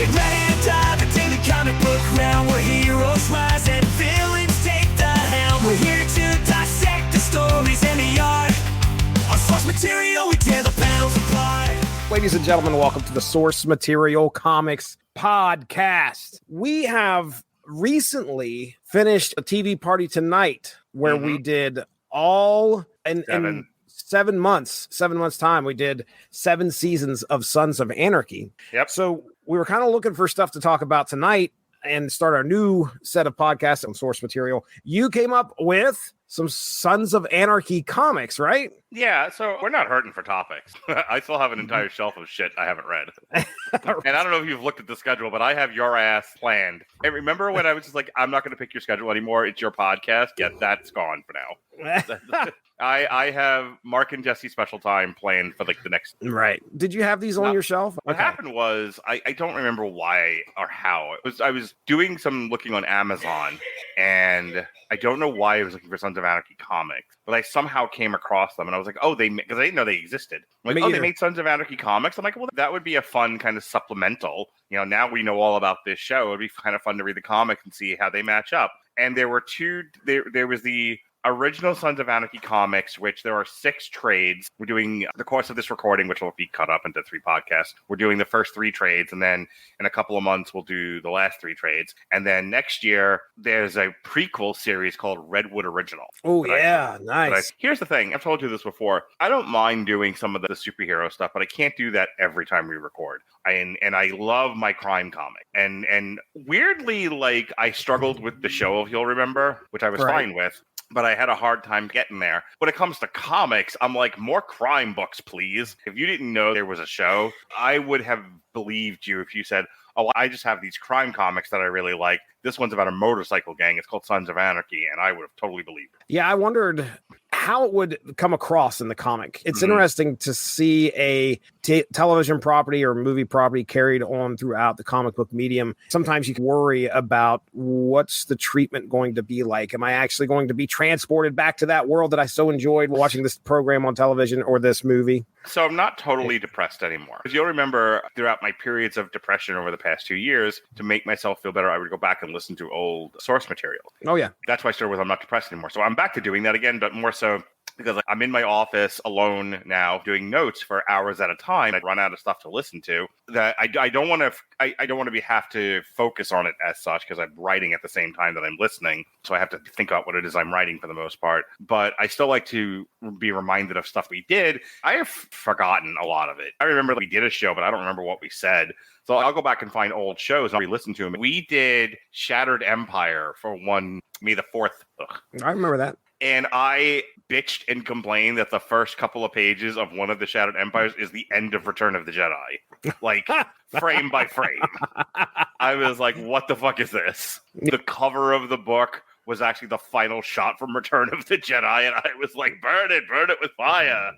Get ready to dive into the comic book realm where heroes rise and villains take the helm. We're here to dissect the stories and the art. On source material, we tear the panels apart. Ladies and gentlemen, welcome to the Source Material Comics podcast. We have recently finished a TV party tonight where we did all in 7 months time. We did 7 seasons of Sons of Anarchy. Yep. So we were kind of looking for stuff to talk about tonight and start our new set of podcasts on Source Material. You came up with some Sons of Anarchy comics, right? Yeah, so we're not hurting for topics. I still have an entire shelf of shit I haven't read. And I don't know if you've looked at the schedule, but I have your ass planned. And remember when I was just like, I'm not going to pick your schedule anymore. It's your podcast. Yeah, that's gone for now. I have Mark and Jesse special time planned for like the next. Right. Did you have these on your shelf? What happened was I don't remember why or how. I was doing some looking on Amazon, and I don't know why I was looking for Sons of Anarchy comics, but I somehow came across them, and I was like, oh, because I didn't know they existed. I'm like, they made Sons of Anarchy comics. I'm like, well, that would be a fun kind of supplemental. You know, now we know all about this show. It'd be kind of fun to read the comics and see how they match up. And there were two. There was the original Sons of Anarchy comics, which there are 6 trades. We're doing the course of this recording, which will be cut up into 3 podcasts. We're doing the first 3 trades, and then in a couple of months, we'll do the last 3 trades. And then next year, there's a prequel series called Redwood Original. Oh, yeah. Nice. Here's the thing. I've told you this before. I don't mind doing some of the superhero stuff, but I can't do that every time we record. And I love my crime comic. And weirdly, like, I struggled with the show, if you'll remember, which I was fine with. But I had a hard time getting there. When it comes to comics, I'm like, more crime books, please. If you didn't know there was a show, I would have believed you if you said, oh, I just have these crime comics that I really like. This one's about a motorcycle gang. It's called Sons of Anarchy. And I would have totally believed it. Yeah, I wondered how it would come across in the comic. It's interesting to see a television property or movie property carried on throughout the comic book medium. Sometimes you can worry about what's the treatment going to be like. Am I actually going to be transported back to that world that I so enjoyed watching this program on television or this movie? So I'm not totally depressed anymore. As you'll remember, throughout my periods of depression over the past 2 years, to make myself feel better, I would go back and listen to old source material. Oh, yeah. That's why I started with I'm not depressed anymore. So I'm back to doing that again, but more so because I'm in my office alone now doing notes for hours at a time. I run out of stuff to listen to that I don't want to have to focus on it as such because I'm writing at the same time that I'm listening. So I have to think about what it is I'm writing for the most part. But I still like to be reminded of stuff we did. I have forgotten a lot of it. I remember that we did a show, but I don't remember what we said. So I'll go back and find old shows and re-listen to them. We did Shattered Empire for May the 4th. Ugh. I remember that. And I bitched and complained that the first couple of pages of one of the Shattered Empires is the end of Return of the Jedi. Like, frame by frame. I was like, what the fuck is this? The cover of the book was actually the final shot from Return of the Jedi, and I was like, burn it with fire.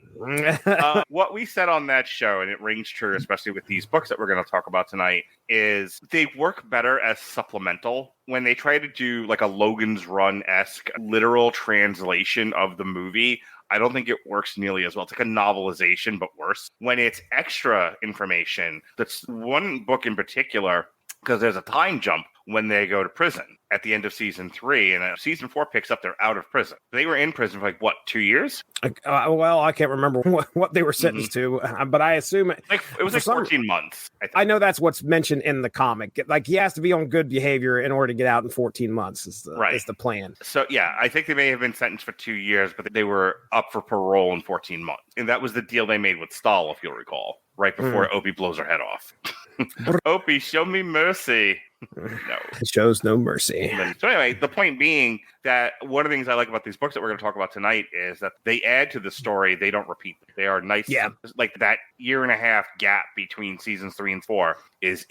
What we said on that show, and it rings true, especially with these books that we're going to talk about tonight, is they work better as supplemental. When they try to do like a Logan's Run-esque literal translation of the movie, I don't think it works nearly as well. It's like a novelization, but worse. When it's extra information, that's one book in particular, because there's a time jump when they go to prison at the end of season 3, and season 4 picks up they're out of prison. They were in prison for 2 years? Well, I can't remember what they were sentenced to, but I assume it was 14 months. I know that's what's mentioned in the comic. Like, he has to be on good behavior in order to get out in 14 months is the plan. So yeah, I think they may have been sentenced for 2 years, but they were up for parole in 14 months. And that was the deal they made with Stahl, if you'll recall, right before Opie blows her head off. Opie, show me mercy. No. It shows no mercy. So anyway, the point being that one of the things I like about these books that we're going to talk about tonight is that they add to the story. They don't repeat. They are nice. Yeah. Like that 1.5 year gap between seasons 3 and 4 is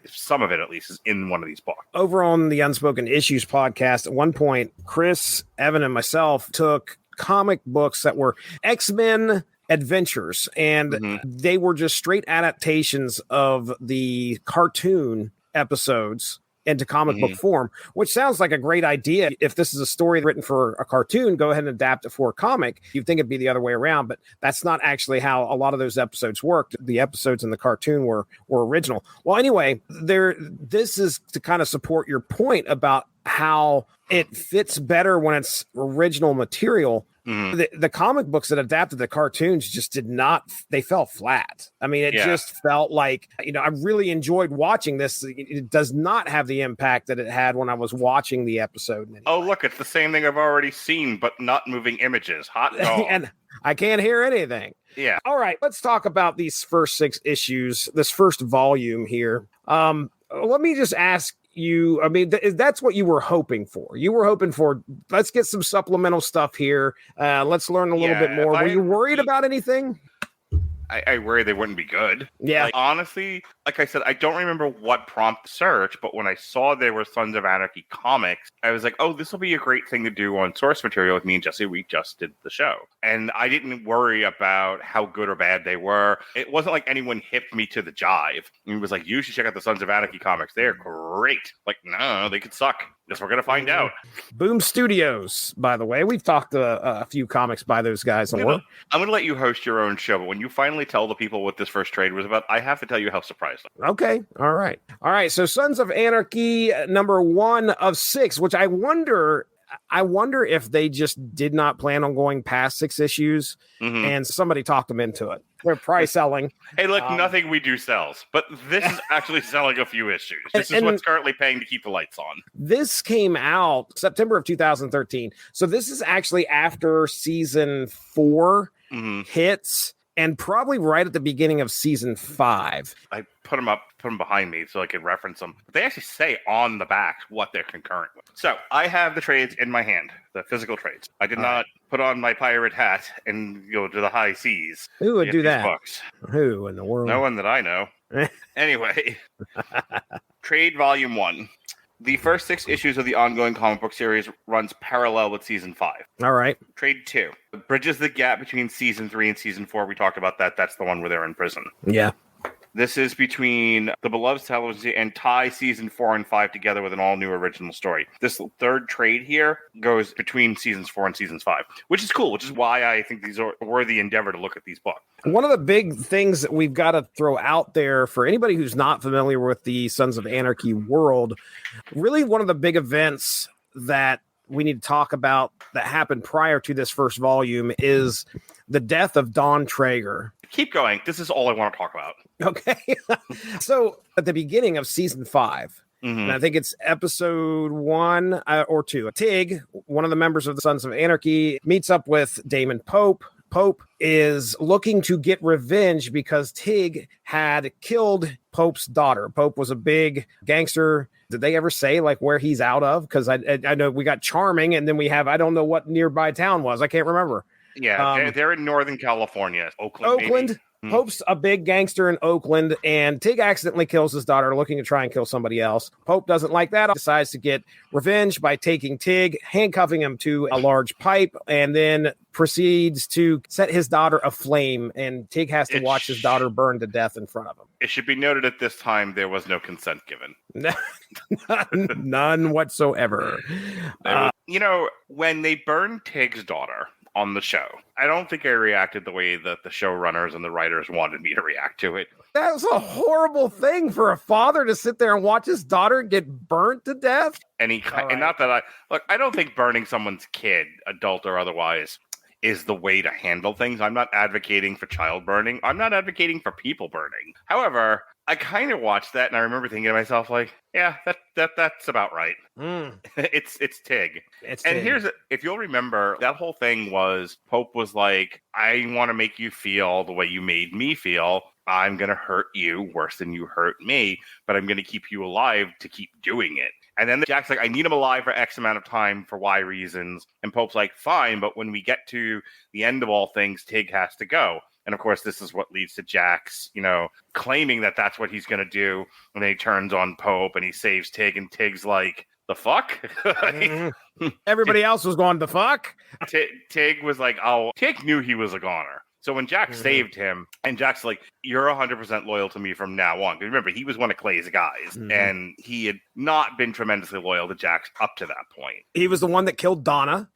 some of it, at least, is in one of these books. Over on the Unspoken Issues podcast, at one point, Chris, Evan, and myself took comic books that were X-Men adventures, and they were just straight adaptations of the cartoon episodes into comic book form, which sounds like a great idea. If this is a story written for a cartoon, go ahead and adapt it for a comic. You'd think it'd be the other way around, but that's not actually how a lot of those episodes worked. The episodes in the cartoon were original. Well, anyway, this is to kind of support your point about how it fits better when it's original material. The comic books that adapted the cartoons just did not, they fell flat. I mean, it just felt like, I really enjoyed watching this. It does not have the impact that it had when I was watching the episode. Anyway. Oh, look, it's the same thing I've already seen, but not moving images. Hot dog. And I can't hear anything. Yeah. All right, let's talk about these first 6 issues, this first volume here. Let me just ask you, I mean, that's what you were hoping for. You were hoping for, let's get some supplemental stuff here. Let's learn a little bit more. Were you worried about anything? I worry they wouldn't be good. Yeah. Like, honestly, like I said, I don't remember what prompted the search, but when I saw there were Sons of Anarchy comics, I was like, oh, this will be a great thing to do on source material with me and Jesse. We just did the show. And I didn't worry about how good or bad they were. It wasn't like anyone hipped me to the jive. It was like, you should check out the Sons of Anarchy comics. They're great. Like, no, they could suck. Guess we're going to find out. Boom Studios, by the way. We've talked a few comics by those guys. I'm going to let you host your own show, but when you finally tell the people what this first trade was about, I have to tell you how surprised I am. Okay. All right. So Sons of Anarchy, number 1 of 6, which I wonder if they just did not plan on going past 6 issues and somebody talked them into it. They're price selling. Hey, look, nothing we do sells, but this is actually selling a few issues. This is what's currently paying to keep the lights on. This came out September of 2013. So this is actually after season 4 hits and probably right at the beginning of season 5. I put them behind me so I could reference them. But they actually say on the back what they're concurrent with. So I have the trades in my hand, the physical trades. I did not put on my pirate hat and go to the high seas. Who would do that? Books. Who in the world? No one that I know. Anyway, trade volume 1. The first 6 issues of the ongoing comic book series runs parallel with season 5. All right. Trade 2 bridges the gap between season 3 and season 4. We talked about that. That's the one where they're in prison. Yeah. This is between the Beloved television and tie season 4 and 5 together with an all-new original story. This third trade here goes between seasons 4 and seasons 5, which is cool, which is why I think these are a worthy endeavor to look at these books. One of the big things that we've got to throw out there for anybody who's not familiar with the Sons of Anarchy world, really one of the big events that we need to talk about that happened prior to this first volume is the death of Don Traeger. Keep going. This is all I want to talk about. Okay. So at the beginning of season 5, and I think it's episode 1 or 2, Tig, one of the members of the Sons of Anarchy, meets up with Damon Pope. Pope is looking to get revenge because Tig had killed Pope's daughter. Pope was a big gangster. Did they ever say like where he's out of? Because I know we got Charming, and then we have, I don't know what nearby town was. I can't remember. Yeah, they're in Northern California. Oakland. Pope's a big gangster in Oakland, and Tig accidentally kills his daughter, looking to try and kill somebody else. Pope doesn't like that, decides to get revenge by taking Tig, handcuffing him to a large pipe, and then proceeds to set his daughter aflame, and Tig has to watch his daughter burn to death in front of him. It should be noted at this time there was no consent given. None whatsoever. When they burned Tig's daughter on the show, I don't think I reacted the way that the showrunners and the writers wanted me to react to it. That was a horrible thing for a father to sit there and watch his daughter get burnt to death. And not that I don't think burning someone's kid, adult or otherwise, is the way to handle things. I'm not advocating for child burning. I'm not advocating for people burning. However, I kind of watched that and I remember thinking to myself, like, yeah, that's about right. It's Tig. If you'll remember, that whole thing was Pope was like, I want to make you feel the way you made me feel. I'm going to hurt you worse than you hurt me, but I'm going to keep you alive to keep doing it. And then Jack's like, I need him alive for X amount of time for Y reasons. And Pope's like, fine, but when we get to the end of all things, Tig has to go. And of course, this is what leads to Jack's, claiming that that's what he's going to do. And then he turns on Pope and he saves Tig. And Tig's like, the fuck? Everybody else was going, the fuck? Tig was like, oh, Tig knew he was a goner. So when Jack saved him, and Jack's like, you're 100% loyal to me from now on. Because remember, he was one of Clay's guys, and he had not been tremendously loyal to Jack up to that point. He was the one that killed Donna,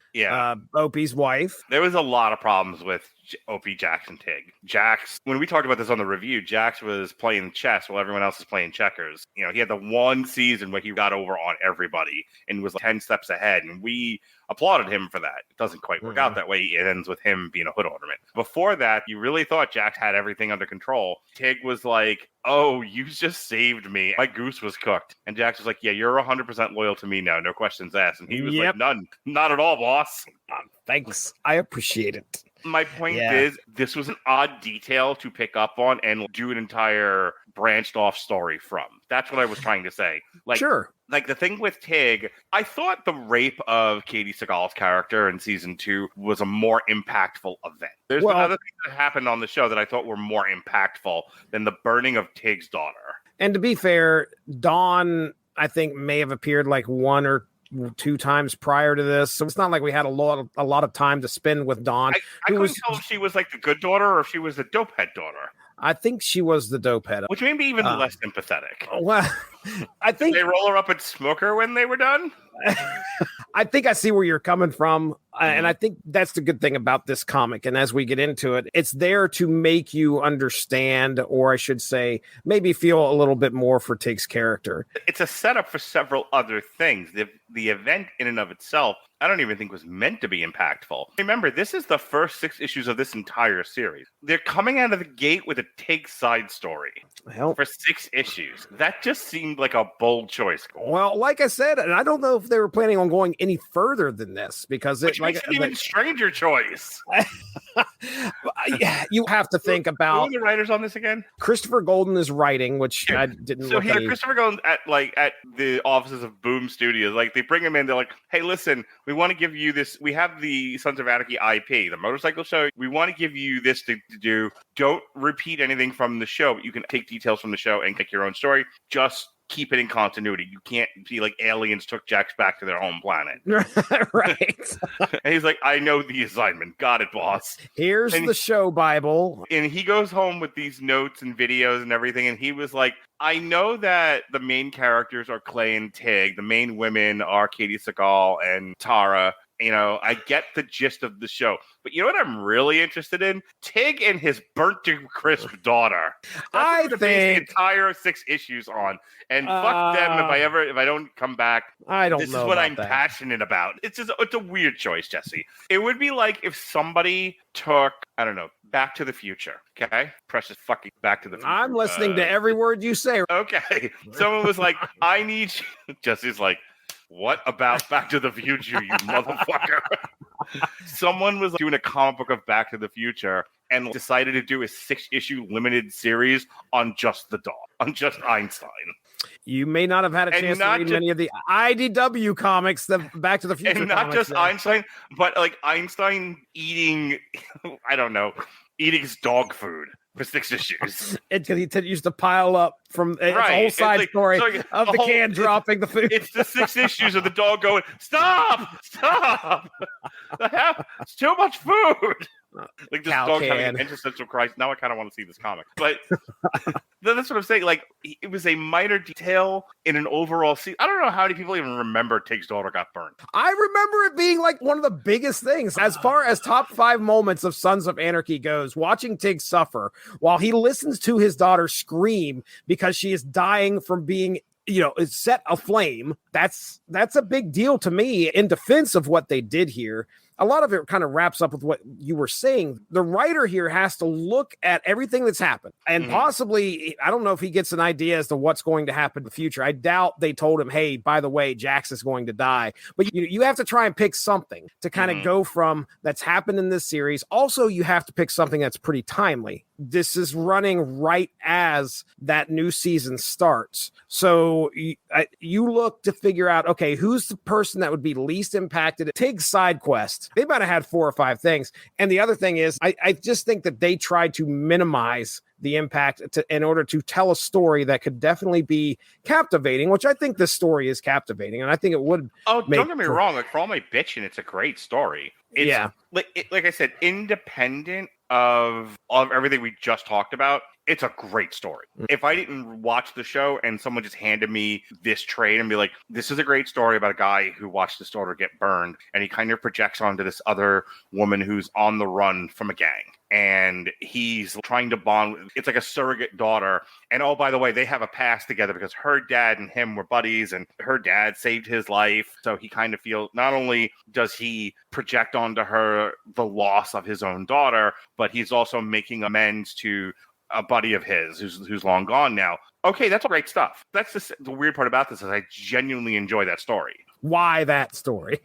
Opie's wife. There was a lot of problems with Opie, Jax, and Tig. Jax, when we talked about this on the review, Jax was playing chess while everyone else was playing checkers. You know, he had the one season where he got over on everybody and was like 10 steps ahead, and we applauded him for that. It doesn't quite work out that way. It ends with him being a hood ornament. Before that, you really thought Jax had everything under control. Tig was like, oh, you just saved me. My goose was cooked. And Jax was like, yeah, you're 100% loyal to me now. No questions asked. And he was like, none. Not at all, boss. Thanks. I appreciate it. My point is, this was an odd detail to pick up on and do an entire branched off story from. That's what I was trying to say. Like, sure. Like the thing with Tig, I thought the rape of Katie Seagal's character in season 2 was a more impactful event. There's been other things that happened on the show that I thought were more impactful than the burning of Tig's daughter. And to be fair, Dawn, I think, may have appeared like 1 or 2 times prior to this, so it's not like we had a lot of time to spend with Dawn. I couldn't tell if she was like the good daughter or if she was the dopehead daughter. I think she was the dopehead, which made me even less sympathetic. Well, I think did they roll her up and smoke her when they were done. I think I see where you're coming from. And I think that's the good thing about this comic. And as we get into it, it's there to make you understand, or I should say, maybe feel a little bit more for Tig's character. It's a setup for several other things. The event in and of itself, I don't even think was meant to be impactful. Remember, this is the first 6 issues of this entire series. They're coming out of the gate with a Tig side story for 6 issues. That just seemed like a bold choice. Well, like I said, and I don't know if they were planning on going any further than this, because it makes an even stranger choice. You have to think about who are the writers on this again. Christopher Golden is writing, which I didn't. So Christopher Golden at the offices of Boom Studios, like they bring him in. They're like, "Hey, listen, we want to give you this. We have the Sons of Anarchy IP, the motorcycle show. We want to give you this to do. Don't repeat anything from the show, but you can take details from the show and take your own story. Just keep it in continuity. You can't be like aliens took Jax back to their home planet." Right. And he's like, I know the assignment. Got it, boss. Here's the show Bible. And he goes home with these notes and videos and everything. And he was like, I know that the main characters are Clay and Tig. The main women are Katie Seagal and Tara. You know, I get the gist of the show. But you know what I'm really interested in? Tig and his burnt to crisp daughter. That's what the entire 6 issues on. And fuck them if I don't come back. I don't know. This is what I'm passionate about. It's a weird choice, Jesse. It would be like if somebody took, I don't know, Back to the Future. Okay? Precious fucking Back to the Future. I'm listening to every word you say. Okay. Someone was like, I need you. Jesse's like, what about Back to the Future, you motherfucker? Someone was doing a comic book of Back to the Future and decided to do a 6-issue limited series on just the dog, on just Einstein. You may not have had a chance to read many of the IDW comics, the Back to the Future and not just Einstein, but like Einstein eating, I don't know, eating his dog food for 6 issues. Because he used to pile up from a whole side story of the can dropping the food. It's the 6 issues of the dog going, stop! It's too much food. Like this dog having an existential crisis. Now I kind of want to see this comic. But that's what I'm saying. Like, it was a minor detail in an overall scene. I don't know how many people even remember Tig's daughter got burned. I remember it being like one of the biggest things. As far as top 5 moments of Sons of Anarchy goes, watching Tig suffer while he listens to his daughter scream because she is dying from being, set aflame. That's a big deal to me in defense of what they did here. A lot of it kind of wraps up with what you were saying. The writer here has to look at everything that's happened and possibly, I don't know if he gets an idea as to what's going to happen in the future. I doubt they told him, hey, by the way, Jax is going to die. But you have to try and pick something to kind of go from that's happened in this series. Also, you have to pick something that's pretty timely. This is running right as that new season starts. So you look to figure out, okay, who's the person that would be least impacted? Tig's side quest. They might have had 4 or 5 things. And the other thing is, I just think that they tried to minimize the impact in order to tell a story that could definitely be captivating, which I think this story is captivating. And I think it would. Oh, don't get me wrong. Like, for all my bitching, it's a great story. It's, like I said, independent of everything we just talked about, it's a great story. If I didn't watch the show and someone just handed me this trade and be like, this is a great story about a guy who watched his daughter get burned, and he kind of projects onto this other woman who's on the run from a gang. And he's trying to bond. It's like a surrogate daughter. And oh, by the way, they have a past together because her dad and him were buddies and her dad saved his life. So he kind of feels, not only does he project onto her the loss of his own daughter, but he's also making amends to a buddy of his who's long gone now. Okay, that's great stuff. That's the weird part about this is I genuinely enjoy that story. Why that story?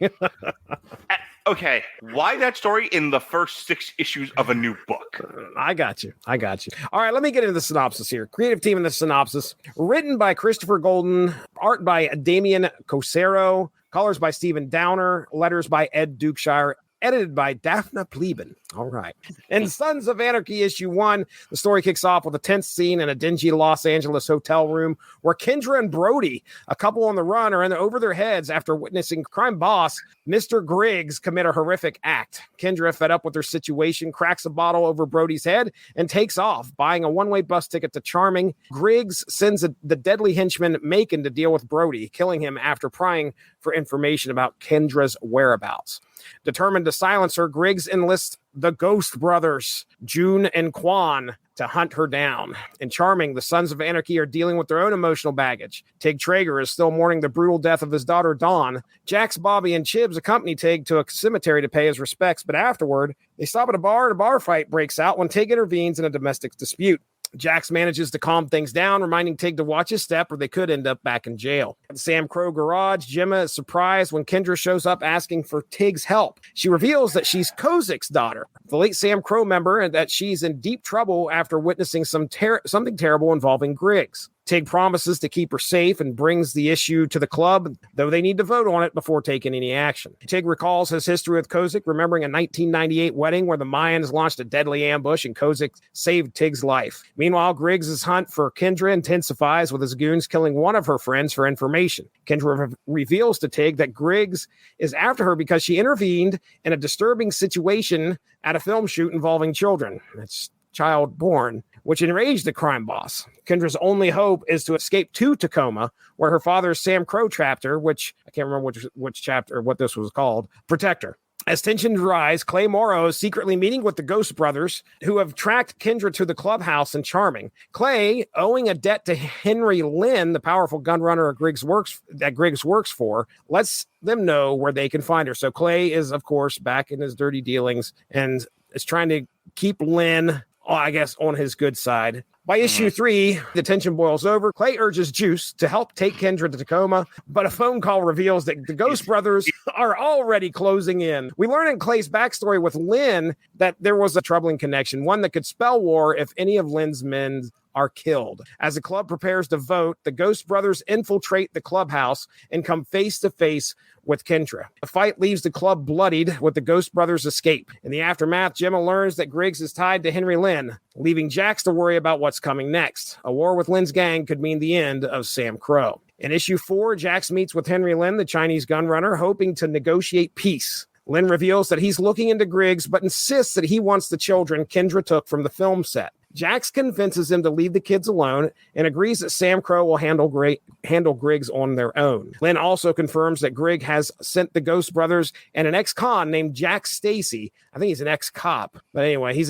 Okay, why that story in the first 6 issues of a new book? I got you. All right, let me get into the synopsis here. Creative team in the synopsis. Written by Christopher Golden. Art by Damian Cosero. Colors by Stephen Downer. Letters by Ed Dukeshire. Edited by Daphne Pleben. All right. In Sons of Anarchy issue 1, the story kicks off with a tense scene in a dingy Los Angeles hotel room where Kendra and Brody, a couple on the run, are over their heads after witnessing crime boss Mr. Griggs commit a horrific act. Kendra, fed up with her situation, cracks a bottle over Brody's head and takes off, buying a one-way bus ticket to Charming. Griggs sends the deadly henchman Macon to deal with Brody, killing him after prying for information about Kendra's whereabouts. Determined to silence her, Griggs enlists the Ghost Brothers, June and Quan, to hunt her down. In Charming, the Sons of Anarchy are dealing with their own emotional baggage. Tig Traeger is still mourning the brutal death of his daughter, Dawn. Jax, Bobby, and Chibs accompany Tig to a cemetery to pay his respects, but afterward, they stop at a bar and a bar fight breaks out when Tig intervenes in a domestic dispute. Jax manages to calm things down, reminding Tig to watch his step or they could end up back in jail. At the SAMCRO garage, Gemma is surprised when Kendra shows up asking for Tig's help. She reveals that she's Kozik's daughter, the late SAMCRO member, and that she's in deep trouble after witnessing something terrible involving Griggs. Tig promises to keep her safe and brings the issue to the club, though they need to vote on it before taking any action. Tig recalls his history with Kozik, remembering a 1998 wedding where the Mayans launched a deadly ambush and Kozik saved Tig's life. Meanwhile, Griggs' hunt for Kendra intensifies, with his goons killing one of her friends for information. Kendra reveals to Tig that Griggs is after her because she intervened in a disturbing situation at a film shoot involving children. It's child born, which enraged the crime boss. Kendra's only hope is to escape to Tacoma, where her father's SAMCRO trapped her, which I can't remember which chapter or what this was called, protect her. As tensions rise, Clay Morrow is secretly meeting with the Ghost Brothers, who have tracked Kendra to the clubhouse in Charming. Clay, owing a debt to Henry Lynn, the powerful gun runner Griggs works for, lets them know where they can find her. So Clay is, of course, back in his dirty dealings and is trying to keep Lynn, I guess, on his good side. By issue 3, the tension boils over. Clay urges Juice to help take Kendra to Tacoma, but a phone call reveals that the Ghost Brothers are already closing in. We learn in Clay's backstory with Lynn that there was a troubling connection, one that could spell war if any of Lynn's men are killed. As the club prepares to vote, the Ghost Brothers infiltrate the clubhouse and come face to face with Kendra. The fight leaves the club bloodied, with the Ghost Brothers escape. In the aftermath, Gemma learns that Griggs is tied to Henry Lynn, leaving Jax to worry about what's coming next. A war with Lynn's gang could mean the end of SAMCRO. In issue 4, Jax meets with Henry Lynn, the Chinese gun runner, hoping to negotiate peace. Lynn reveals that he's looking into Griggs, but insists that he wants the children Kendra took from the film set. Jax convinces him to leave the kids alone and agrees that SAMCRO will handle Griggs on their own. Lynn also confirms that Griggs has sent the Ghost Brothers and an ex-con named Jack Stacy. I think he's an ex-cop, but anyway, he's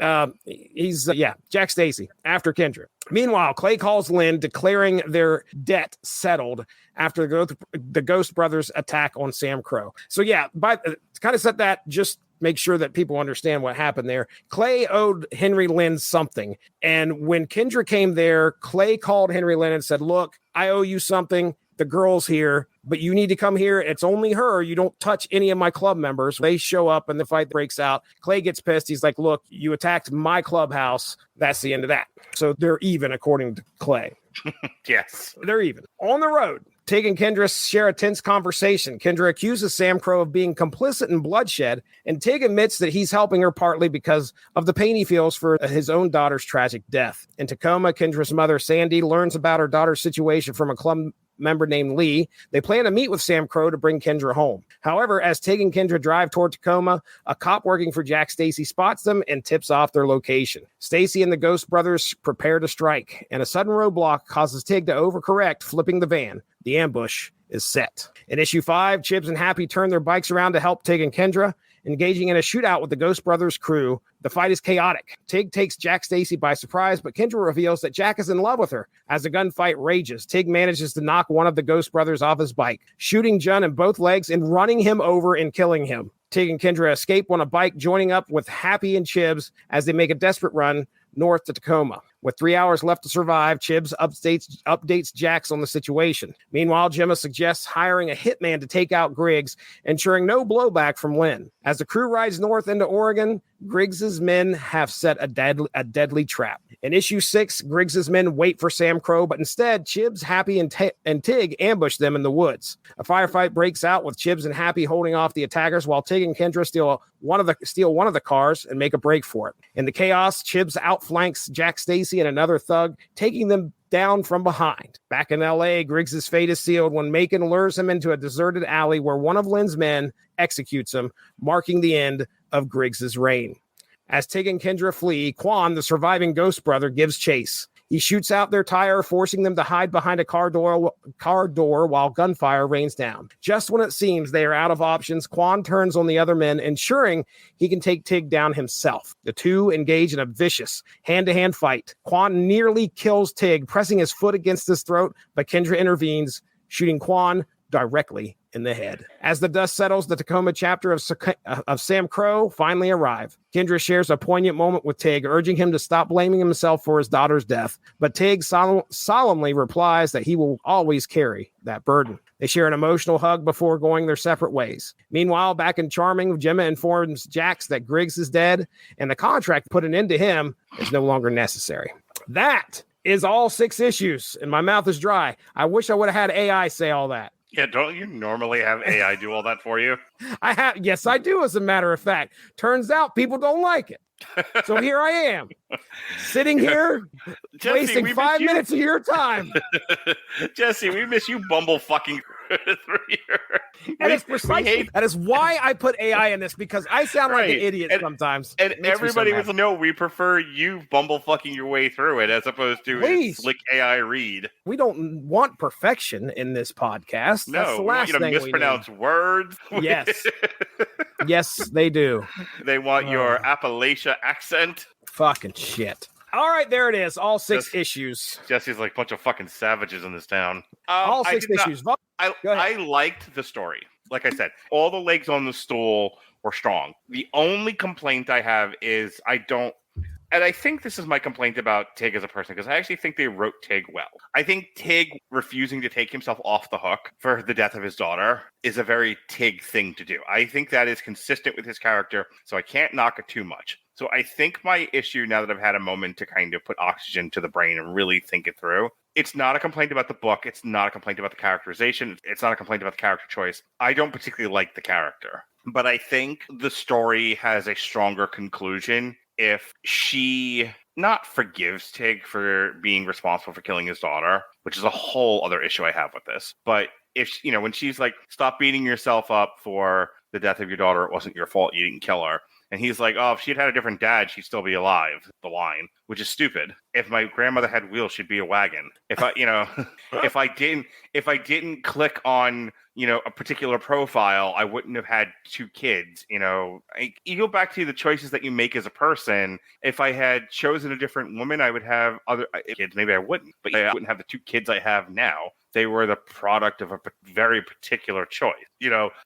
Jack Stacy after Kendra. Meanwhile, Clay calls Lynn, declaring their debt settled after the Ghost Brothers attack on SAMCRO. So yeah, to kind of set that, just make sure that people understand what happened there. Clay owed Henry Lynn something. And when Kendra came there, Clay called Henry Lynn and said, look, I owe you something. The girl's here, but you need to come here. It's only her. You don't touch any of my club members. They show up and the fight breaks out. Clay gets pissed. He's like, look, you attacked my clubhouse. That's the end of that. So they're even, according to Clay. Yes. They're even. On the road, Tig and Kendra share a tense conversation. Kendra accuses SAMCRO of being complicit in bloodshed, and Tig admits that he's helping her partly because of the pain he feels for his own daughter's tragic death. In Tacoma, Kendra's mother, Sandy, learns about her daughter's situation from a club member named Lee. They plan to meet with SAMCRO to bring Kendra home. However, as Tig and Kendra drive toward Tacoma, a cop working for Jack Stacy spots them and tips off their location. Stacy and the Ghost brothers prepare to strike, and a sudden roadblock causes Tig to overcorrect, flipping the van. The ambush is set. In issue 5, Chibs and Happy turn their bikes around to help Tig and Kendra, engaging in a shootout with the Ghost Brothers crew. The fight is chaotic. Tig takes Jack Stacy by surprise, but Kendra reveals that Jack is in love with her. As the gunfight rages, Tig manages to knock one of the Ghost Brothers off his bike, shooting Jun in both legs and running him over and killing him. Tig and Kendra escape on a bike, joining up with Happy and Chibs as they make a desperate run north to Tacoma. With 3 hours left to survive, Chibs updates Jax on the situation. Meanwhile, Gemma suggests hiring a hitman to take out Griggs, ensuring no blowback from Lynn. As the crew rides north into Oregon, Griggs's men have set a deadly trap. In issue 6, Griggs's men wait for SAMCRO, but instead, Chibs, Happy, and Tig ambush them in the woods. A firefight breaks out with Chibs and Happy holding off the attackers, while Tig and Kendra steal one of the cars and make a break for it. In the chaos, Chibs outflanks Jack Stacy and another thug, taking them down from behind. Back in LA, Griggs's fate is sealed when Macon lures him into a deserted alley where one of Lynn's men executes him, marking the end of Griggs's reign. As Tig and Kendra flee, Quan, the surviving Ghost brother, gives chase. He shoots out their tire, forcing them to hide behind a car door while gunfire rains down. Just when it seems they are out of options, Quan turns on the other men, ensuring he can take Tig down himself. The two engage in a vicious hand-to-hand fight. Quan nearly kills Tig, pressing his foot against his throat, but Kendra intervenes, shooting Quan directly in the head. As the dust settles, the Tacoma chapter of SAMCRO finally arrive. Kendra shares a poignant moment with Tig, urging him to stop blaming himself for his daughter's death. But Tig solemnly replies that he will always carry that burden. They share an emotional hug before going their separate ways. Meanwhile, back in Charming, Gemma informs Jax that Griggs is dead, and the contract put an end to him is no longer necessary. That is all 6 issues, and my mouth is dry. I wish I would have had AI say all that. Yeah, don't you normally have AI do all that for you? Yes, I do, as a matter of fact. Turns out people don't like it. So here I am, sitting here, Jesse, wasting 5 minutes of your time. Jesse, we miss you bumble fucking through here. And it's precisely that is why I put AI in this, because I sound like an idiot sometimes. And everybody was no, we prefer you bumble fucking your way through it as opposed to a slick AI read. We don't want perfection in this podcast. No, that's the last we want you to mispronounce words. Yes. Yes, they do. They want your Appalachia accent. Fucking shit. All right, there it is. All 6 issues. Jesse's like a bunch of fucking savages in this town. All 6 issues. I liked the story. Like I said, all the legs on the stool were strong. The only complaint I have is and I think this is my complaint about Tig as a person, because I actually think they wrote Tig well. I think Tig refusing to take himself off the hook for the death of his daughter is a very Tig thing to do. I think that is consistent with his character, so I can't knock it too much. So I think my issue, now that I've had a moment to kind of put oxygen to the brain and really think it through, it's not a complaint about the book. It's not a complaint about the characterization. It's not a complaint about the character choice. I don't particularly like the character, but I think the story has a stronger conclusion if she not forgives Tig for being responsible for killing his daughter, which is a whole other issue I have with this. But if, when she's like, stop beating yourself up for the death of your daughter, it wasn't your fault, you didn't kill her. And he's like, oh, if she had a different dad, she'd still be alive. The line, which is stupid. If my grandmother had wheels, she'd be a wagon. If I, if I didn't click on, a particular profile, I wouldn't have had 2 kids. You go back to the choices that you make as a person. If I had chosen a different woman, I would have other kids. Maybe I wouldn't, but I wouldn't have the 2 kids I have now. They were the product of a very particular choice.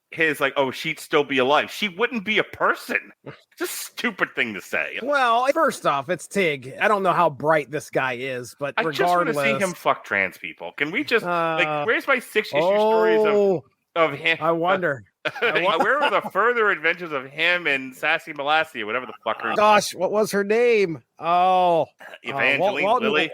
His like, oh, she'd still be alive. She wouldn't be a person. It's a stupid thing to say. Well, first off, it's Tig. I don't know how bright this guy is, but I regardless, just want to see him fuck trans people. Can we just where's my 6 issue stories of him? I wonder. Where are the further adventures of him and Sassy Molassie, whatever the fuck her? Gosh, what was her name? Oh, Evangeline Lilly.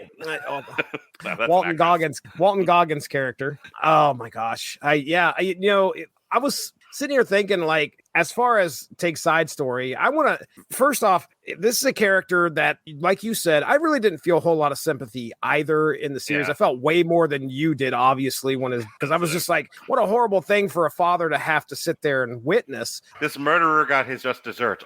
Walton Goggins character. Oh my gosh, I was sitting here thinking, like, as far as Tig's side story, I want to, first off, this is a character that, like you said, I really didn't feel a whole lot of sympathy either in the series. Yeah. I felt way more than you did, obviously, because I was just like, what a horrible thing for a father to have to sit there and witness. This murderer got his just dessert.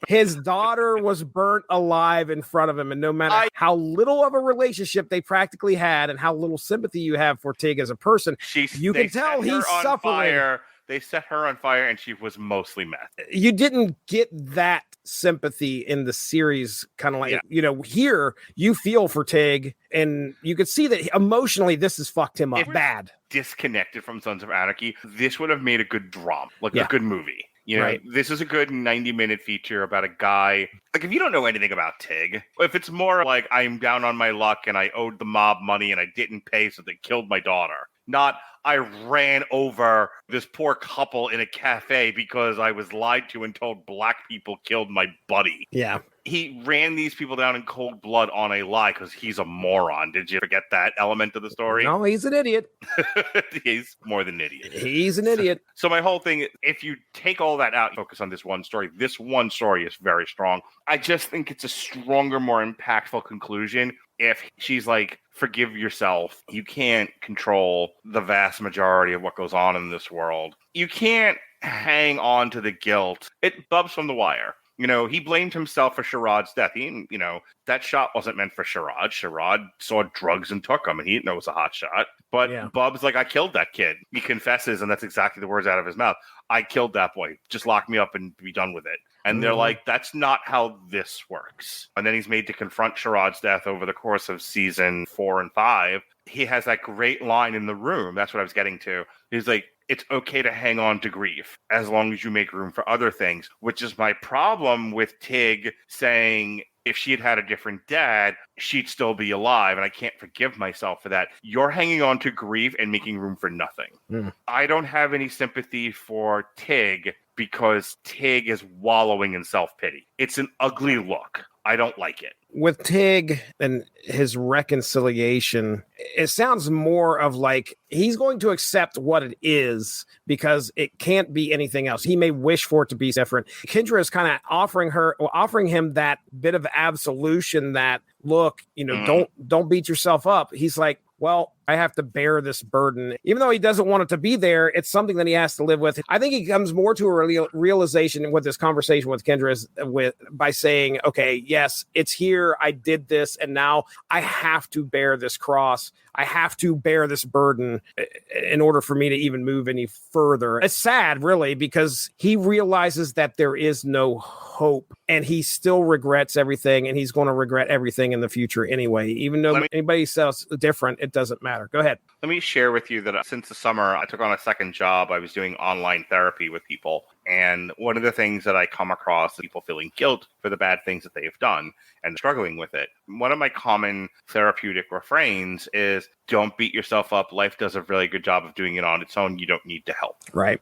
His daughter was burnt alive in front of him, and no matter how little of a relationship they practically had and how little sympathy you have for Tig as a person, you can tell he's suffering. Fire. They set her on fire, and she was mostly meth. You didn't get that sympathy in the series, kind of like, here you feel for Tig, and you could see that emotionally this has fucked him up bad. Disconnected from Sons of Anarchy, this would have made a good drama, a good movie. This is a good 90-minute feature about a guy. Like, if you don't know anything about Tig, if it's more like I'm down on my luck and I owed the mob money and I didn't pay, so they killed my daughter. Not, I ran over this poor couple in a cafe because I was lied to and told black people killed my buddy. Yeah. He ran these people down in cold blood on a lie because he's a moron. Did you forget that element of the story? No, he's an idiot. He's more than an idiot. He's an idiot. So my whole thing, if you take all that out and focus on this one story is very strong. I just think it's a stronger, more impactful conclusion if she's like, forgive yourself. You can't control the vast majority of what goes on in this world. You can't hang on to the guilt. It Bubs from The Wire. He blamed himself for Sherrod's death. That shot wasn't meant for Sherrod. Sherrod saw drugs and took him, and he didn't know it was a hot shot. But Bub's like, I killed that kid. He confesses, and that's exactly the words out of his mouth. I killed that boy. Just lock me up and be done with it. And they're like, that's not how this works. And then he's made to confront Sherrod's death over the course of season 4 and 5. He has that great line in the room. That's what I was getting to. He's like, it's okay to hang on to grief as long as you make room for other things, which is my problem with Tig saying if she had had a different dad, she'd still be alive, and I can't forgive myself for that. You're hanging on to grief and making room for nothing. I don't have any sympathy for Tig because Tig is wallowing in self-pity. It's an ugly look. I don't like it. With Tig and his reconciliation, it sounds more of like he's going to accept what it is because it can't be anything else. He may wish for it to be different. Kendra is kind of offering him that bit of absolution that, look, don't beat yourself up. He's like, well, I have to bear this burden. Even though he doesn't want it to be there, it's something that he has to live with. I think he comes more to a realization with this conversation with Kendra by saying, okay, yes, it's here. I did this, and now I have to bear this cross. I have to bear this burden in order for me to even move any further. It's sad, really, because he realizes that there is no hope, and he still regrets everything, and he's going to regret everything in the future anyway. Even though anybody says different, it doesn't matter. Go ahead. Let me share with you that since the summer, I took on a second job. I was doing online therapy with people. And one of the things that I come across is people feeling guilt for the bad things that they've done and struggling with it. One of my common therapeutic refrains is don't beat yourself up. Life does a really good job of doing it on its own. You don't need to help. Right.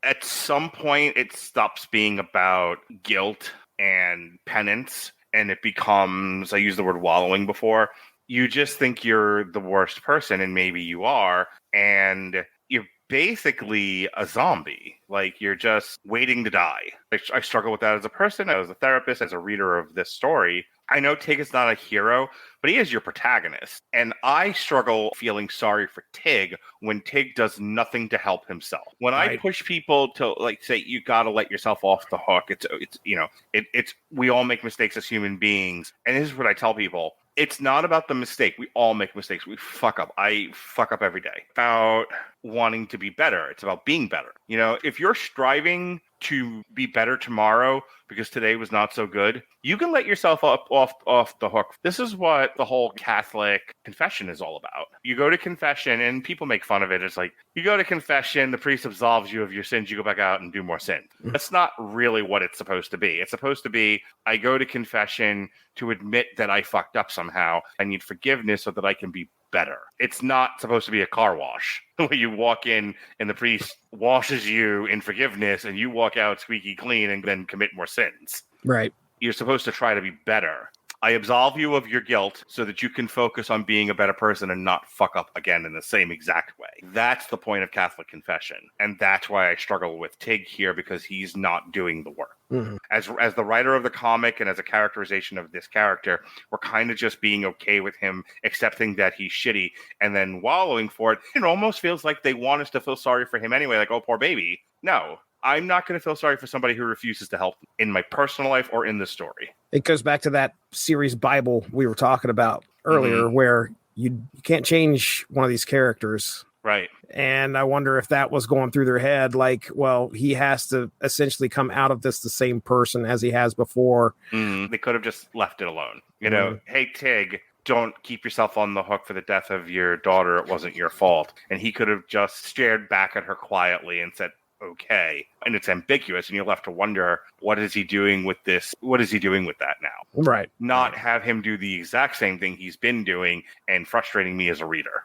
At some point, it stops being about guilt and penance, and it becomes, I used the word wallowing before, you just think you're the worst person, and maybe you are, and you're basically a zombie. Like, you're just waiting to die. I struggle with that as a person, as a therapist, as a reader of this story. I know Tig is not a hero, but he is your protagonist. And I struggle feeling sorry for Tig when Tig does nothing to help himself. When I push people to say, you got to let yourself off the hook. It's we all make mistakes as human beings. And this is what I tell people. It's not about the mistake. We all make mistakes. We fuck up. I fuck up every day. About wanting to be better. It's about being better. If you're striving to be better tomorrow because today was not so good, you can let yourself off the hook. This is what the whole Catholic confession is all about. You go to confession, and people make fun of it. It's like, you go to confession, the priest absolves you of your sins, you go back out and do more sins. That's not really what it's supposed to be. It's supposed to be, I go to confession to admit that I fucked up somehow. I need forgiveness so that I can be better. It's not supposed to be a car wash where you walk in and the priest washes you in forgiveness and you walk out squeaky clean and then commit more sins. Right. You're supposed to try to be better. I absolve you of your guilt so that you can focus on being a better person and not fuck up again in the same exact way. That's the point of Catholic confession. And that's why I struggle with Tig here, because he's not doing the work. Mm-hmm. As the writer of the comic and as a characterization of this character, we're kind of just being okay with him accepting that he's shitty and then wallowing for it. It almost feels like they want us to feel sorry for him anyway, like, oh, poor baby. No, I'm not going to feel sorry for somebody who refuses to help in my personal life or in the story. It goes back to that series Bible we were talking about earlier, where you can't change one of these characters. Right. And I wonder if that was going through their head, like, well, he has to essentially come out of this the same person as he has before. They could have just left it alone. You know, hey, Tig, don't keep yourself on the hook for the death of your daughter. It wasn't your fault. And he could have just stared back at her quietly and said, okay. And it's ambiguous, and you're left to wonder, what is he doing with this? What is he doing with that now? Right. Not have him do the exact same thing he's been doing and frustrating me as a reader.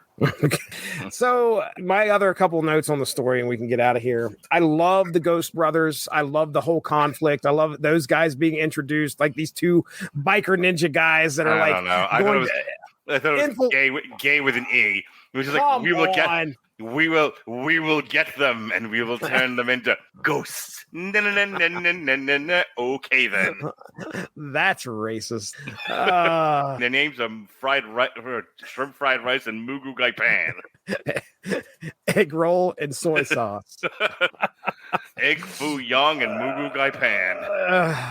So my other couple notes on the story, and we can get out of here. I love the Ghost Brothers. I love the whole conflict. I love those guys being introduced, like these two biker ninja guys that are like, I thought it was gay with an E. It was just like, we will get them and we will turn them into ghosts. Okay then. That's racist. Their names are shrimp fried rice and mugu gai pan. Egg roll and soy sauce. Egg foo young and mugu gai pan.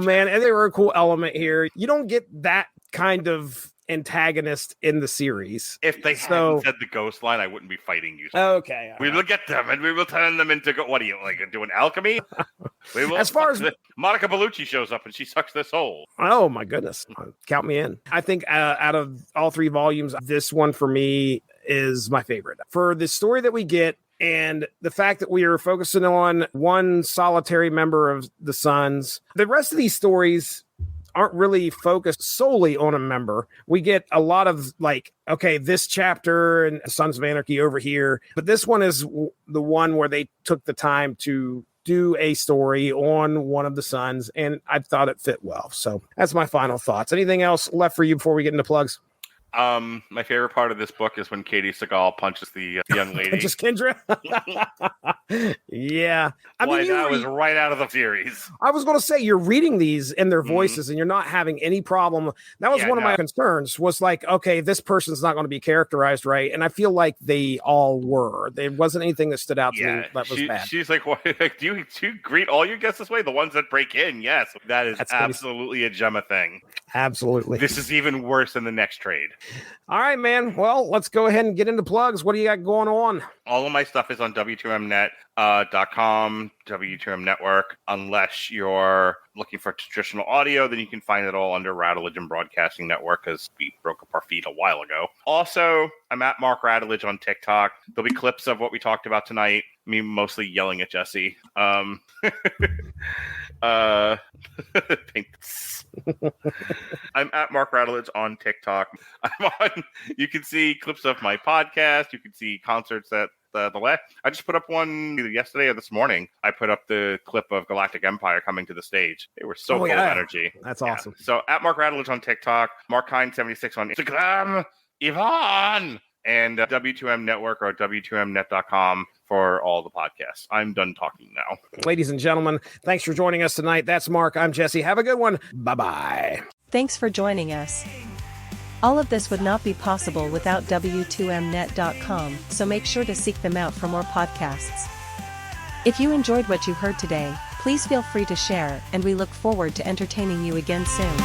Man, and they were a cool element here. You don't get that kind of antagonist in the series. If they hadn't said the ghost line, I wouldn't be fighting you. Okay. We will get them and we will turn them into what are you, like, doing alchemy? We will. As far as Monica Bellucci shows up and she sucks their soul. Oh my goodness. Count me in. I think out of all 3 volumes, this one for me is my favorite. For the story that we get, and the fact that we are focusing on one solitary member of the Sons, the rest of these stories aren't really focused solely on a member. We get a lot of like, okay, this chapter and Sons of Anarchy over here, but this one is the one where they took the time to do a story on one of the Sons, and I thought it fit well. So that's my final thoughts. Anything else left for you before we get into plugs? My favorite part of this book is when Katie Seagal punches the young lady. Punches Kendra? Yeah. I mean, that was right out of the series. I was going to say, you're reading these in their voices and you're not having any problem. That was one of my concerns, was like, okay, this person's not going to be characterized right. And I feel like they all were. There wasn't anything that stood out to me that was bad. She's like, what, do you greet all your guests this way? The ones that break in? Yes. That's absolutely a Gemma thing. Absolutely. This is even worse than the next trade. All right, man. Well, let's go ahead and get into plugs. What do you got going on? All of my stuff is on W2Mnet.com, W2M Network. Unless you're looking for traditional audio, then you can find it all under Rattledge and Broadcasting Network, because we broke up our feed a while ago. Also, I'm at Mark Rattledge on TikTok. There'll be clips of what we talked about tonight. Me mostly yelling at Jesse. I'm at Mark Rattledge on TikTok. You can see clips of my podcast. You can see concerts at the last. I just put up one either yesterday or this morning. I put up the clip of Galactic Empire coming to the stage. They were so full of energy. That's awesome. So at Mark Rattledge on TikTok, Mark Kind76 on Instagram, Yvonne, and W2M Network or W2Mnet.com for all the podcasts. I'm done talking now. Ladies and gentlemen, thanks for joining us tonight. That's Mark. I'm Jesse. Have a good one. Bye-bye. Thanks for joining us. All of this would not be possible without W2Mnet.com, so make sure to seek them out for more podcasts. If you enjoyed what you heard today, please feel free to share, and we look forward to entertaining you again soon.